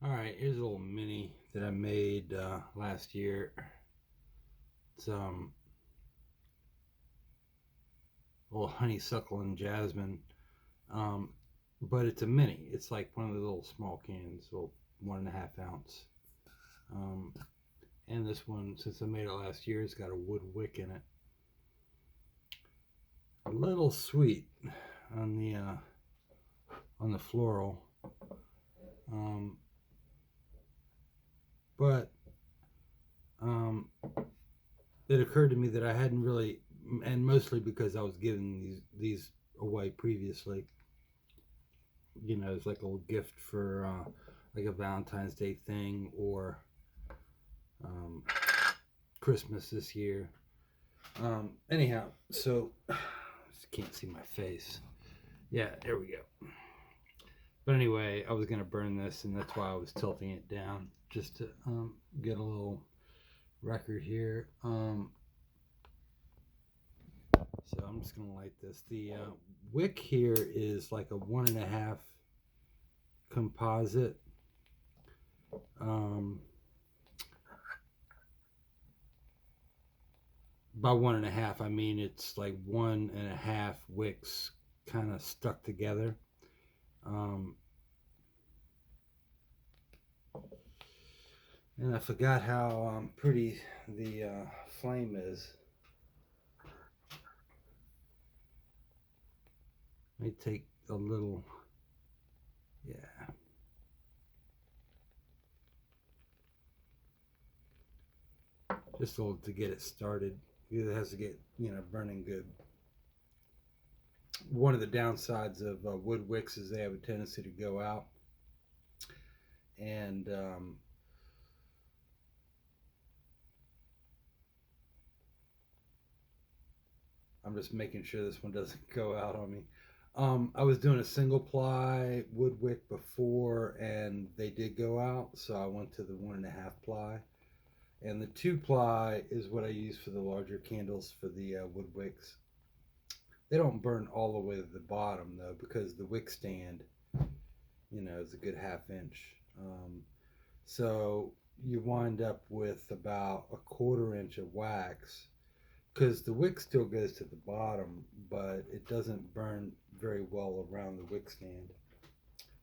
Alright, here's a little mini that I made last year. It's a little honeysuckle and jasmine, um, but it's a mini. It's like one of the little small cans, little 1.5 ounce. Um, and this one, since I made it last year, it's got a wood wick in it. A little sweet on the floral, um, but um, it occurred to me that I hadn't really, and mostly because I was giving these away previously. You know, it's like a little gift for like a Valentine's Day thing or um, Christmas this year. Anyhow, so just can't see my face. Yeah, there we go. But anyway, I was gonna burn this, and that's why I was tilting it down just to get a little record here. So I'm just gonna light this. The wick here is like a 1.5 composite. By 1.5, I mean it's like 1.5 wicks kind of stuck together. And I forgot how pretty the flame is. Let me take a little, yeah. Just a little to get it started. It has to get, burning good. One of the downsides of wood wicks is they have a tendency to go out. And I'm just making sure this one doesn't go out on me. I was doing a single ply wood wick before, and they did go out, so I went to the 1.5 ply. And the 2 ply is what I use for the larger candles for the wood wicks. They don't burn all the way to the bottom though, because the wick stand, is a good 1/2 inch. So you wind up with about a 1/4 inch of wax, because the wick still goes to the bottom, but it doesn't burn very well around the wick stand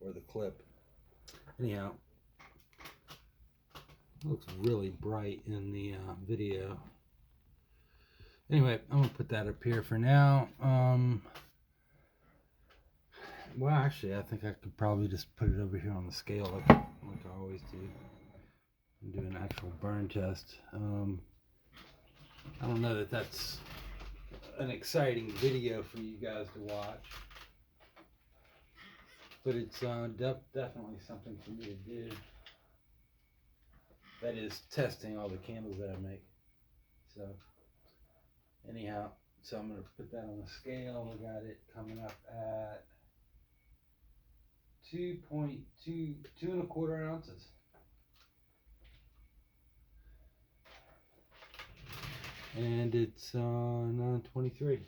or the clip. Anyhow, it looks really bright in the video. Anyway, I'm gonna put that up here for now. Well, actually, I think I could probably just put it over here on the scale like I always do and do an actual burn test. I don't know that that's an exciting video for you guys to watch, but it's definitely something for me to do. That is testing all the candles that I make. So anyhow, so I'm going to put that on the scale. We got it coming up at 2.125 ounces. And it's 9:23.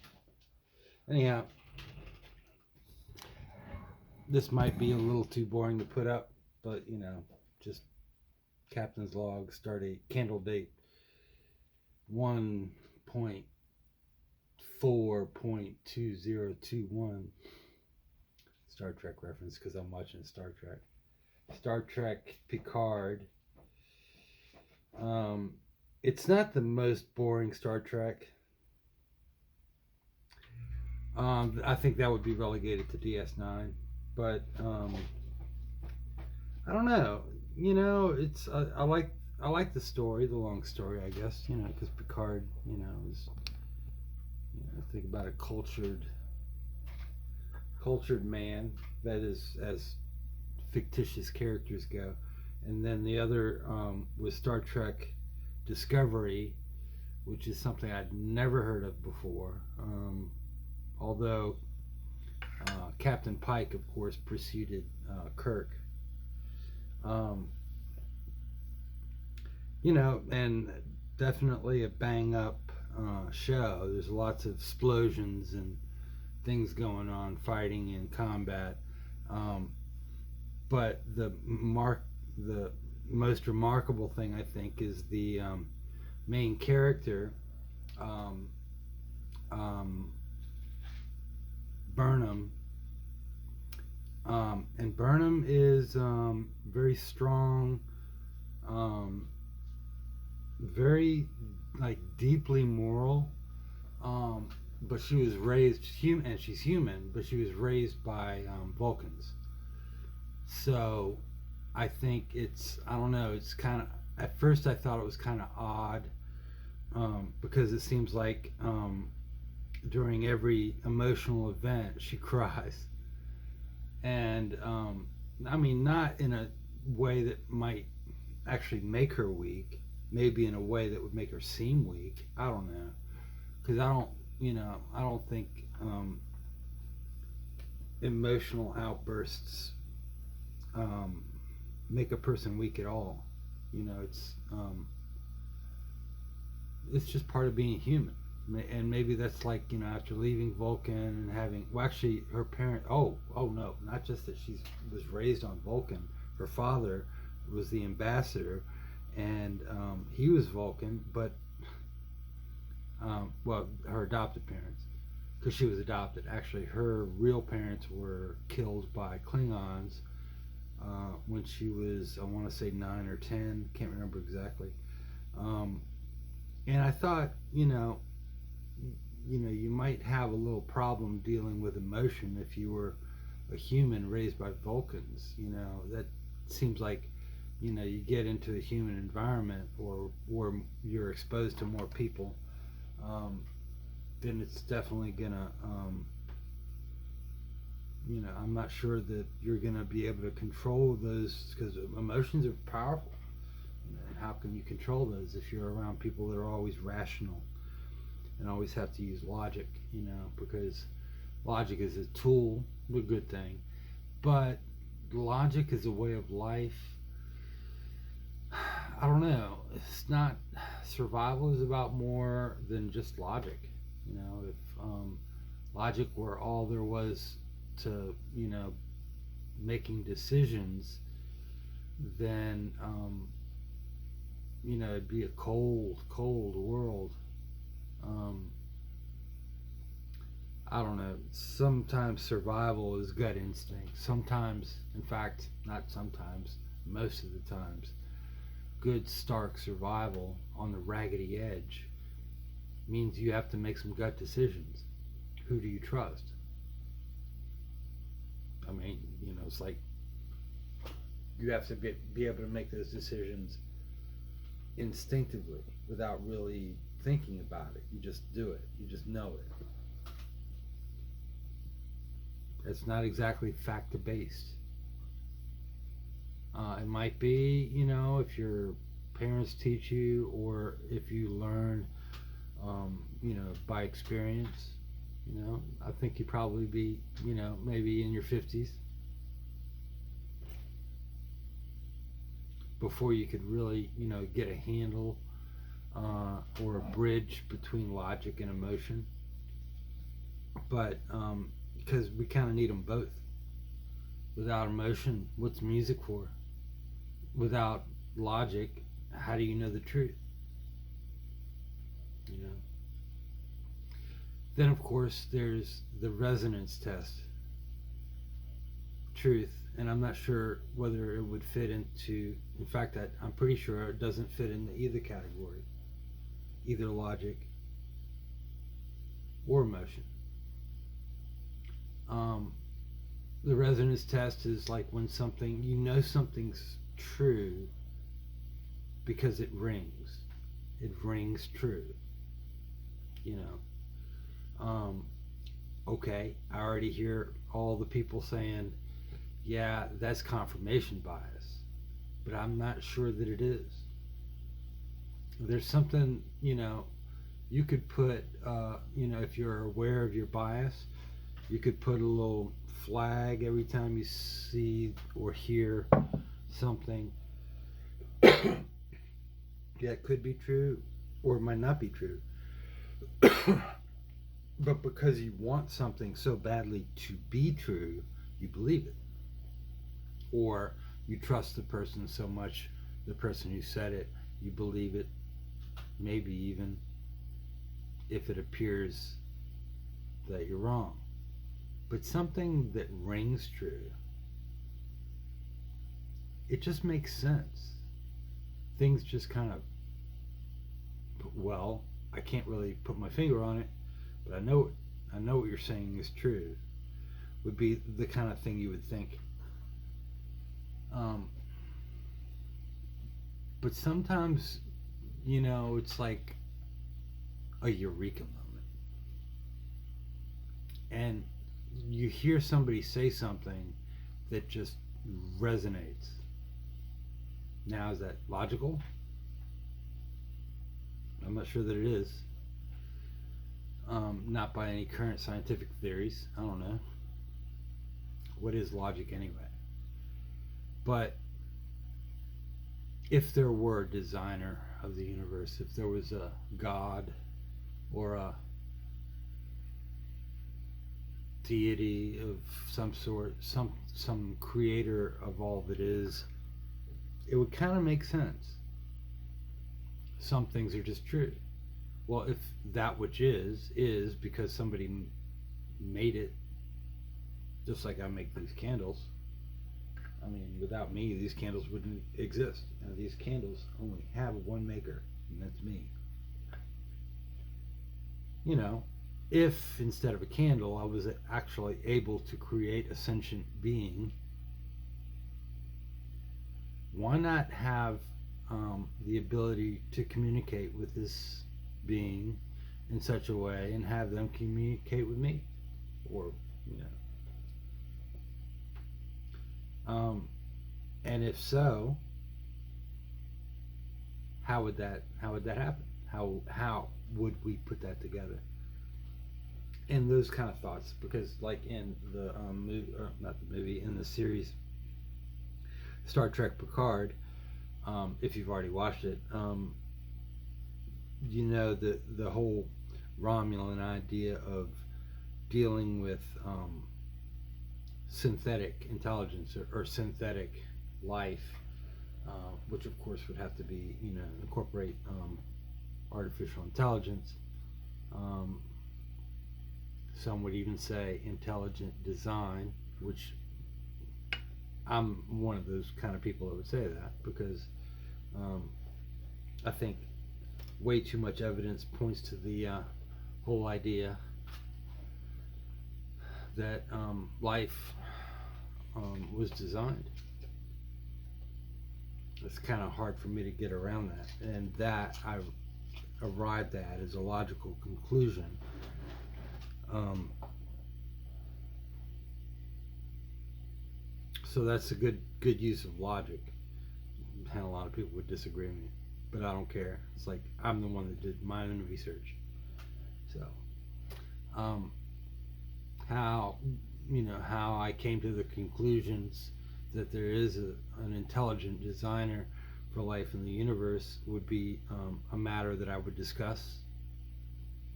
Anyhow, this might be a little too boring to put up, but just captain's log, start date, candle date 1.4.2021. Star Trek reference because I'm watching Star Trek. Star Trek Picard. It's not the most boring Star Trek. I think that would be relegated to DS9, but I don't know. It's I like the story, the long story, I guess. Because Picard, is think about a cultured man that is as fictitious characters go, and then the other was Star Trek Discovery, which is something I'd never heard of before. Although Captain Pike, of course, preceded Kirk. And definitely a bang up show. There's lots of explosions and things going on, fighting and combat. But the the most remarkable thing I think is the main character, um, um, Burnham. And Burnham is very strong, um, very like deeply moral. Um, but she was raised human, and she's human, but she was raised by Vulcans. So I think I don't know, it's kind of, at first I thought it was kind of odd, because it seems like during every emotional event she cries. And I mean, not in a way that might actually make her weak, maybe in a way that would make her seem weak. I don't know. Because I don't think emotional outbursts um, make a person weak at all. It's just part of being human. And maybe that's like, after leaving Vulcan and having, well, actually her parent, oh no, not just that she was raised on Vulcan. Her father was the ambassador, and he was Vulcan, but well, her adopted parents, because she was adopted. Actually, her real parents were killed by Klingons when she was, I want to say 9 or 10, can't remember exactly. Um, and I thought, you might have a little problem dealing with emotion if you were a human raised by Vulcans. That seems like, you get into a human environment, or where you're exposed to more people, um, then it's definitely gonna, I'm not sure that you're gonna be able to control those, because emotions are powerful. And how can you control those if you're around people that are always rational and always have to use logic? Because logic is a tool, a good thing, but logic is a way of life. I don't know. It's not, survival is about more than just logic. If logic were all there was to, making decisions, then it'd be a cold, cold world. Um, I don't know. Sometimes survival is gut instinct. Sometimes, in fact, not sometimes, most of the times, good stark survival on the raggedy edge means you have to make some gut decisions. Who do you trust? I mean, it's like you have to be able to make those decisions instinctively without really thinking about it. You just do it. You just know it. It's not exactly fact based. It might be, if your parents teach you, or if you learn, by experience. I think you'd probably be, maybe in your 50s before you could really, get a handle, or a bridge between logic and emotion. But because we kind of need them both. Without emotion, what's music for? Without logic, how do you know the truth? You know. Then, of course, there's the resonance test. Truth, and I'm not sure whether it would fit into. In fact, I'm pretty sure it doesn't fit into either category, either logic or emotion. Um, the resonance test is like when something's true because it rings. It rings true. You know. Okay, I already hear all the people saying, yeah, that's confirmation bias, but I'm not sure that it is. There's something, you could put, if you're aware of your bias, you could put a little flag every time you see or hear something that could be true or might not be true. But because you want something so badly to be true, you believe it. Or You trust the person so much, the person who said it, you believe it, maybe even if it appears that you're wrong. But something that rings true, it just makes sense. Things just kind of, well, I can't really put my finger on it, but I know what you're saying is true. Would be the kind of thing you would think. Um, but sometimes, it's like a eureka moment, and you hear somebody say something that just resonates. Now, is that logical? I'm not sure that it is. Not by any current scientific theories. I don't know. What is logic anyway? But if there were a designer of the universe, if there was a God or a deity of some sort, some creator of all that is, it would kind of make sense. Some things are just true. Well, if that which is because somebody made it, just like I make these candles. I mean, without me, these candles wouldn't exist. And these candles only have one maker, and that's me. If instead of a candle, I was actually able to create a sentient being, why not have the ability to communicate with this being in such a way and have them communicate with me? Or, and if so, how would that happen? How would we put that together? And those kind of thoughts, because like in the movie, not the movie, in the series Star Trek Picard, if you've already watched it, the whole Romulan idea of dealing with synthetic intelligence or synthetic life, which of course would have to be, incorporate artificial intelligence. Some would even say intelligent design, which I'm one of those kind of people that would say that, because I think way too much evidence points to the whole idea that life was designed. It's kind of hard for me to get around that, and that I arrived at as a logical conclusion. So that's a good use of logic. And a lot of people would disagree with me, but I don't care. It's like I'm the one that did my own research. So, how I came to the conclusions that there is an intelligent designer for life in the universe would be a matter that I would discuss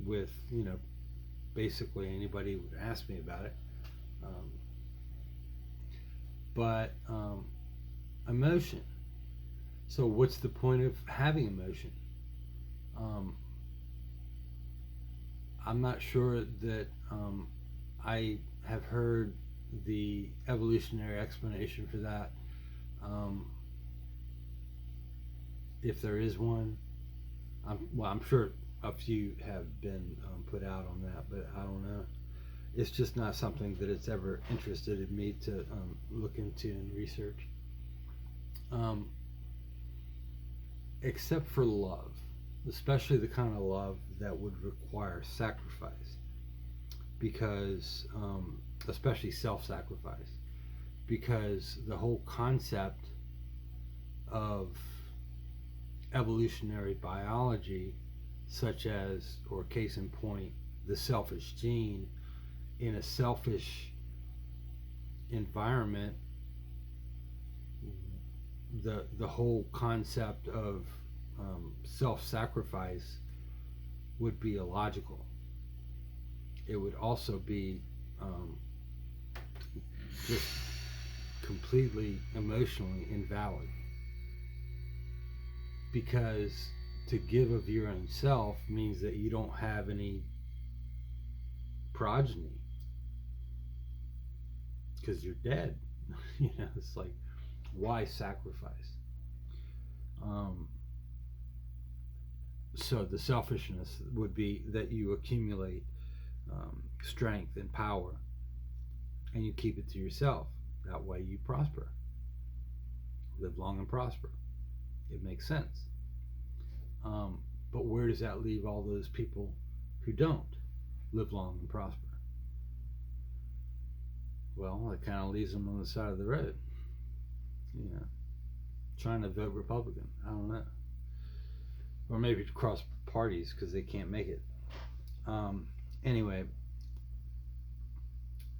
with basically anybody who would ask me about it. But emotion. So what's the point of having emotion? I'm not sure that I have heard the evolutionary explanation for that. If there is one, I'm sure a few have been put out on that, but I don't know. It's just not something that it's ever interested in me to look into and research. Except for love, especially the kind of love that would require sacrifice, because especially self-sacrifice, because the whole concept of evolutionary biology, such as, or case in point, the selfish gene, in a selfish environment, the whole concept of self-sacrifice would be illogical. It would also be just completely emotionally invalid, because to give of your own self means that you don't have any progeny because you're dead. It's like, why sacrifice? Um, so the selfishness would be that you accumulate strength and power and you keep it to yourself. That way you prosper, live long and prosper. It makes sense. But where does that leave all those people who don't live long and prosper? Well, it kind of leaves them on the side of the road, you know, trying to vote Republican. I don't know. Or maybe cross parties because they can't make it. Anyway,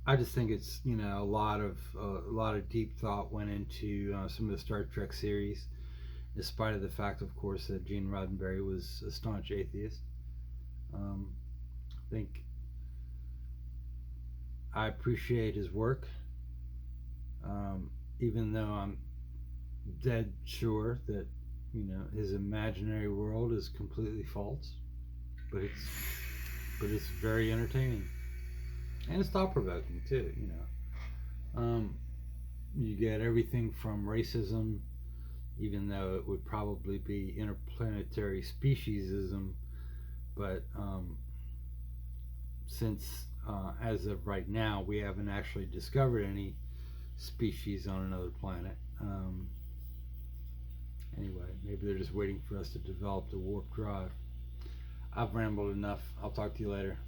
I just think it's a lot of deep thought went into some of the Star Trek series, despite of the fact, of course, that Gene Roddenberry was a staunch atheist. I think I appreciate his work, even though I'm dead sure that his imaginary world is completely false. But it's very entertaining, and it's thought provoking too. You get everything from racism, even though it would probably be interplanetary speciesism, but since as of right now we haven't actually discovered any species on another planet. Anyway, maybe they're just waiting for us to develop the warp drive. I've rambled enough. I'll talk to you later.